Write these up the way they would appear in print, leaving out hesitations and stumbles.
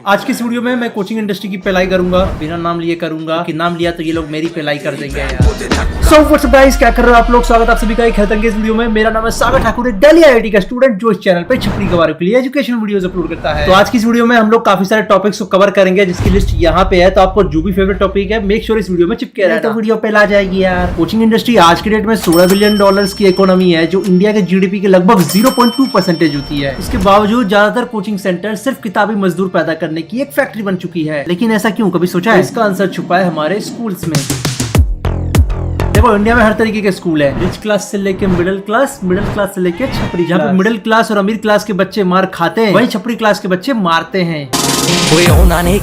आज की इस वीडियो में मैं कोचिंग इंडस्ट्री की पढ़ाई करूंगा, बिना नाम लिए करूंगा कि नाम लिया तो ये लोग मेरी पढ़ाई कर देंगे यार। सो व्हाट्स अप गाइस, क्या कर रहे हो आप लोग? स्वागत आप सभी का एक हेल्थ इस वीडियो में। मेरा नाम है सागर ठाकुर, दिल्ली आईआईटी का स्टूडेंट जो इस चैनल पे छपरी के बारे के लिए एजुकेशन वीडियोस अपलोड करता है। तो आज की इस वीडियो में हम लोग काफी सारे टॉपिक्स को कवर करेंगे जिसकी लिस्ट यहाँ पे है। तो आपको जो भी फेवरेट टॉपिक है मेक श्योर इस वीडियो में चिपके रहना, तो वीडियो पे ला जाएगी यार। कोचिंग इंडस्ट्री आज के डेट में $16 बिलियन की इकोनॉमी है जो इंडिया के जीडीपी के लगभग 0.2% होती है। इसके बावजूद ज्यादातर कोचिंग सेंटर सिर्फ किताबी मजदूर पैदा करने की एक फैक्ट्री बन चुकी है। लेकिन ऐसा क्यों, कभी सोचा है? इसका आंसर छुपा है हमारे स्कूल्स में। देखो, इंडिया में हर तरीके के स्कूल है, रिच क्लास से लेके मिडिल क्लास से लेके छपरी। जहाँ पे मिडिल क्लास और अमीर क्लास के बच्चे मार खाते हैं, वहीं छपरी क्लास के बच्चे मारते हैं।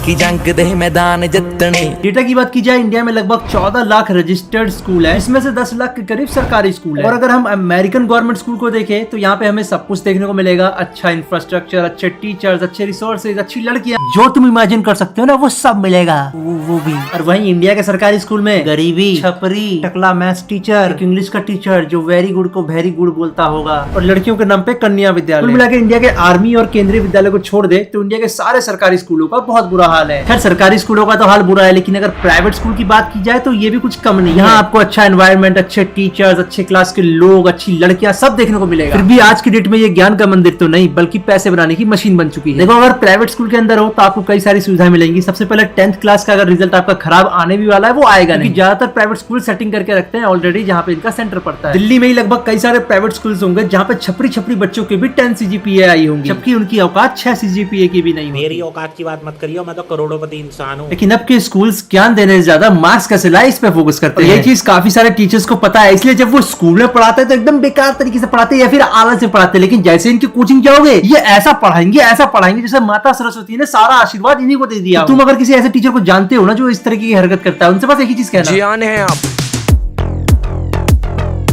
की जंग दे मैदान जितने। डेटा की बात की जाए, इंडिया में लगभग 14 लाख रजिस्टर्ड स्कूल है, इसमें से 10 लाख के करीब सरकारी स्कूल है। और अगर हम अमेरिकन गवर्नमेंट स्कूल को देखें तो यहाँ पे हमें सब कुछ देखने को मिलेगा। अच्छा इंफ्रास्ट्रक्चर, अच्छे टीचर्स, अच्छे रिसोर्सेज, अच्छी लड़कियां, जो तुम इमेजिन कर सकते हो ना, वो सब मिलेगा, वो भी। और वहीं इंडिया के सरकारी स्कूल में गरीबी, छपरी, टकला मैथ्स टीचर, इंग्लिश का टीचर जो वेरी गुड को वेरी गुड बोलता होगा, और लड़कियों के नाम पे कन्या विद्यालय। कुल मिलाकर इंडिया के आर्मी और केंद्रीय विद्यालय को छोड़ दे तो इंडिया के सारे सरकारी स्कूलों का बहुत बुरा हाल है। खैर, सरकारी स्कूलों का तो हाल बुरा है, लेकिन अगर प्राइवेट स्कूल की बात की जाए तो ये भी कुछ कम नहीं है। यहाँ आपको अच्छा एनवायरनमेंट, अच्छे टीचर्स, अच्छे क्लास के लोग, अच्छी लड़कियां, सब देखने को मिलेगा। फिर भी आज की डेट में ये ज्ञान का मंदिर तो नहीं बल्कि पैसे बनाने की मशीन बन चुकी है। देखो, अगर प्राइवेट स्कूल के अंदर हो तो आपको कई सारी सुविधाएं मिलेंगी। सबसे पहले 10th क्लास का अगर रिजल्ट आपका खराब आने भी वाला है वो आएगा नहीं। ज्यादातर प्राइवेट स्कूल सेटिंग करके रखते हैं ऑलरेडी जहाँ पे इनका सेंटर पड़ता है। दिल्ली में ही लगभग कई सारे प्राइवेट स्कूल्स होंगे जहाँ पे छपरी बच्चों के भी 10 CGPA आई होंगी, जबकि उनकी औकात 6 CGPA की भी नहीं होगी। मेरी औकात की बात मत करियो, मैं तो करोड़पति इंसान हूँ। लेकिन अब के स्कूल्स ज्ञान देने से ज्यादा मार्क्स कैसे लाए इस पे फोकस करते हैं। ये चीज काफी सारे टीचर्स को पता है, इसलिए जब वो स्कूल में पढ़ाते हैं तो एकदम बेकार तरीके से पढ़ाते हैं या फिर आलस से पढ़ाते हैं। लेकिन जैसे इनकी कोचिंग जाओगे, ये ऐसा पढ़ाएंगे जैसे माता सरस्वती ने सारा आशीर्वाद इन्हीं को दे दिया। तुम अगर किसी ऐसे टीचर को जानते हो ना जो इस तरीके की हरकत करता है, उनसे बस एक ही चीज कहना है आप।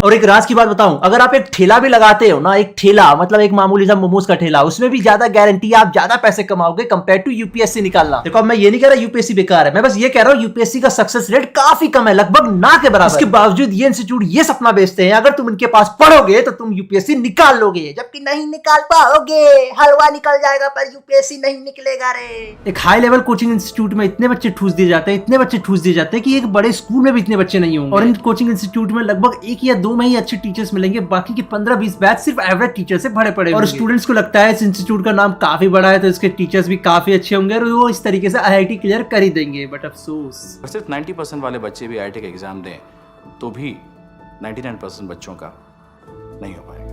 और एक राज की बात बताऊं, अगर आप एक ठेला भी लगाते हो ना, एक ठेला मतलब एक मामूली सा मोमोज का ठेला, उसमें भी ज्यादा गारंटी आप ज्यादा पैसे कमाओगे कंपेयर टू यूपीएससी निकालना। देखो, अब मैं ये नहीं कह रहा यूपीएससी बेकार है, मैं बस ये कह रहा हूँ यूपीएससी का सक्सेस रेट काफी कम है, लगभग ना के बराबर। इसके बावजूद ये इंस्टीट्यूट ये सपना बेचते हैं अगर तुम इनके पास पढ़ोगे तो तुम यूपीएससी निकाल लोगे, जबकि नहीं निकाल पाओगे। हलवा निकल जाएगा पर यूपीएससी नहीं निकलेगा रे। एक हाई लेवल कोचिंग इंस्टीट्यूट में इतने बच्चे ठूस दिए जाते हैं कि एक बड़े स्कूल में भी इतने बच्चे नहीं होंगे। और इन कोचिंग इंस्टीट्यूट में लगभग 1 या 2 में ही अच्छे टीचर्स मिलेंगे, बाकी के 15-20 बैच सिर्फ एवरेज टीचर से भरे पड़े। और स्टूडेंट्स को लगता है इस इंस्टीट्यूट का नाम काफी बड़ा है तो इसके टीचर्स भी काफी अच्छे होंगे और वो इस तरीके से आईआईटी क्लियर कर ही देंगे। बट अफसोस, सिर्फ 90% वाले बच्चे भी आईआईटी का एग्जाम दें तो भी 99% बच्चों का नहीं हो पाएगा।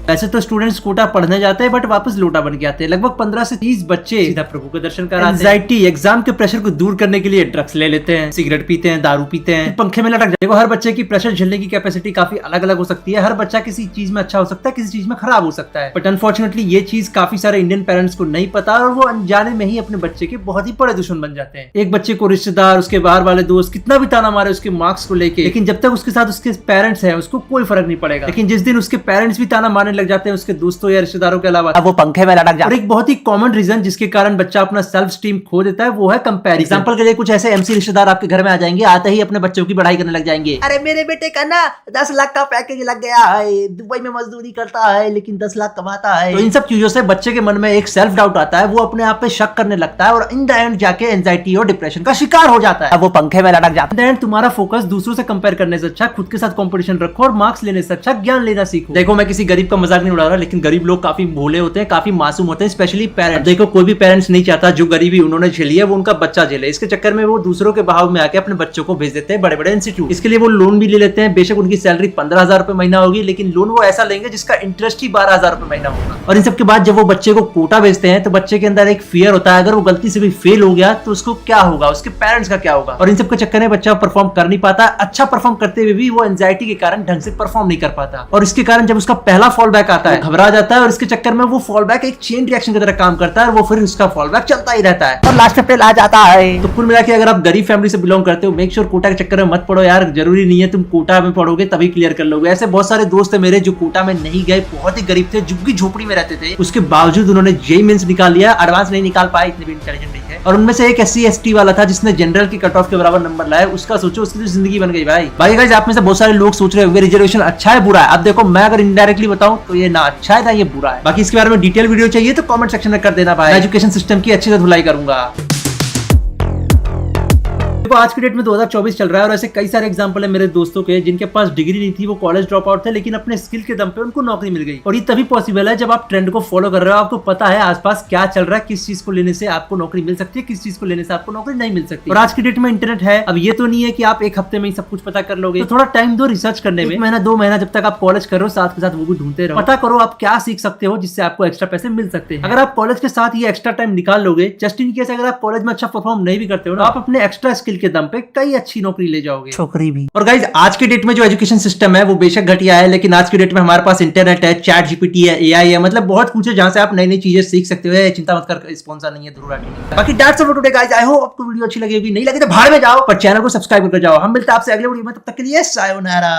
वैसे तो स्टूडेंट्स कोटा पढ़ने जाते हैं बट वापस लोटा बन के आते हैं। लगभग 15 से 30 बच्चे सीधा प्रभु के दर्शन कराते हैं। एंजाइटी, एग्जाम के प्रेशर को दूर करने के लिए ड्रग्स ले लेते हैं, सिगरेट पीते हैं, दारू पीते हैं, पंखे में लटक जाते हैं। देखो, हर बच्चे की प्रेशर झेलने की कैपेसिटी काफी अलग अलग हो सकती है। हर बच्चा किसी चीज में अच्छा हो सकता है, किसी चीज में खराब हो सकता है। बट अनफॉर्चुनेटली ये चीज काफी सारे इंडियन पेरेंट्स को नहीं पता और वो अनजाने में ही अपने बच्चे के बहुत ही बड़े दुश्मन बन जाते हैं। एक बच्चे को रिश्तेदार, उसके बाहर वाले दोस्त कितना भी ताना मारे उसके मार्क्स को लेके, लेकिन जब तक उसके साथ उसके पेरेंट्स है उसको कोई फर्क नहीं पड़ेगा। लेकिन जिस दिन उसके पेरेंट्स भी ताना मारने लग जाते हैं उसके दोस्तों या रिश्तेदारों के अलावा, वो पंखे में लटक जाता है। और एक बहुत ही कॉमन रीजन जिसके कारण बच्चा अपना सेल्फ स्टीम खो देता है वो है कंपैरिजन। एग्जांपल के लिए कुछ ऐसे एमसी रिश्तेदार आपके घर में आ जाएंगे, आते ही अपने बच्चों की बढ़ाई करने लग जाएंगे। अरे मेरे बेटे का ना 10 लाख का पैकेज लग गया है, दुबई में मजदूरी करता है लेकिन 10 लाख कमाता है। तो इन सब चीजों से बच्चे के मन में एक सेल्फ डाउट आता है, वो अपने आप पे शक करने लगता है और इन द एंड जाके एंजाइटी और डिप्रेशन का शिकार हो जाता है। अब वो पंखे में लटक जाता है। तुम्हारा फोकस दूसरों से कंपेयर करने से अच्छा खुद के साथ कंपटीशन रखो और मार्क्स लेने से अच्छा ज्ञान लेना सीखो। देखो, मैं किसी गरीब का मजाक नहीं उड़ा रहा, लेकिन गरीब लोग काफी भोले होते हैं, काफी मासूम होते हैं, स्पेशली पेरेंट्स। देखो, कोई भी पेरेंट्स नहीं चाहता जो गरीबी उन्होंने झेली है वो उनका बच्चा झेले। इसके चक्कर में वो दूसरों के बहाव में आके अपने बच्चों को भेज देते हैं बड़े बड़े इंस्टीट्यूट। इसके लिए वो लोन भी ले लेते हैं। बेशक उनकी सैलरी 15,000 रुपए महीना होगी, लेकिन लोन वो ऐसा लेंगे जिसका इंटरेस्ट ही 12,000 रुपए महीना होगा। और इन सबके बाद जब वो बच्चे को कोटा भेजते हैं तो बच्चे के अंदर एक फियर होता है, अगर वो गलती से भी फेल हो गया तो उसको क्या होगा, उसके पेरेंट्स का क्या होगा। और इन सबके चक्कर में बच्चा परफॉर्म कर नहीं पाता। अच्छा परफॉर्म करते हुए भी वो एंजाइटी के कारण ढंग से परफॉर्म नहीं कर पाता। और इसके कारण जब उसका पहला फॉल बैक आता है, घबरा जाता है और इसके चक्कर में वो फॉल बैक एक चेन रिएक्शन की तरह काम करता है और वो फिर उसका फॉल बैक चलता ही रहता है और लास्ट में फेल आ जाता है। तो कुल मिला के अगर आप गरीब फैमिली से बिलोंग करते हो, मेक श्योर कोटा के चक्कर में मत पड़ो यार। जरूरी नहीं है तुम कोटा में पढ़ोगे तभी क्लियर कर लोगे। ऐसे बहुत सारे दोस्त है मेरे जो कोटा में नहीं गए, बहुत ही गरीब थे, झुग्गी झोपड़ी में रहते थे, उसके बावजूद उन्होंने जेईई मेंस निकाल लिया। एडवांस नहीं निकाल पाए, इतने भी इंटेलिजेंट नहीं है। और उनमें से एक SC ST वाला था जिसने जनरल की कट ऑफ के बराबर नंबर लाया। उसका सोचो, उसकी तो जिंदगी बन गई भाई। बाकी गाइस आप में से बहुत सारे लोग सोच रहे होंगे रिजर्वेशन अच्छा है बुरा है। अब देखो मैं अगर इनडायरेक्टली बताऊं तो ये ना अच्छा है ना ये बुरा है। बाकी इसके बारे में डिटेल वीडियो चाहिए तो कमेंट सेक्शन में कर देना भाई। एजुकेशन सिस्टम की अच्छी से धुलाई करूंगा। देखो आज की डेट में 2024 चल रहा है और ऐसे कई सारे एग्जांपल है मेरे दोस्तों के जिनके पास डिग्री नहीं थी, वो कॉलेज ड्रॉप आउट थे, लेकिन अपने स्किल के दम पे उनको नौकरी मिल गई। और ये तभी पॉसिबल है जब आप ट्रेंड को फॉलो कर रहे हो, आपको पता है आसपास क्या चल रहा है, किस चीज को लेने से आपको नौकरी मिल सकती है, किस चीज को लेने से आपको नौकरी नहीं मिल सकती। और आज की डेट में इंटरनेट है। अब ये तो नहीं है कि आप एक हफ्ते में ही सब कुछ पता कर लोगे, तो थोड़ा टाइम दो रिसर्च करने में। 1 महीना 2 महीना जब तक आप कॉलेज कर रहे हो साथ के साथ वो भी ढूंढते रहो, पता करो आप क्या सीख सकते हो जिससे आपको एक्स्ट्रा पैसे मिल सकते हैं। अगर आप कॉलेज के साथ ये एक्स्ट्रा टाइम निकाल लोगे, जस्ट इन केस अगर आप कॉलेज में अच्छा परफॉर्म नहीं भी करते हो, आप अपने एक्स्ट्रा स्किल के दम पे कई अच्छी नौकरी ले जाओगे, छोकरी भी। और गाइज आज के डेट में जो एजुकेशन सिस्टम है वो बेशक घटिया है, लेकिन आज के डेट में हमारे पास इंटरनेट है, चैट जीपीटी है, AI है, मतलब बहुत कुछ है जहां से आप नई नई चीजें सीख सकते हो। चिंता मत कर, स्पॉन्सर नहीं है ध्रुव। बाकी that's all for today guys. I hope आपको वीडियो अच्छी लगी होगी, नहीं लगी तो भाड़ में जाओ, पर चैनल को सब्सक्राइब कर जाओ। हम मिलते हैं आपसे अगले वीडियो में, तब तक के लिए सायोनारा।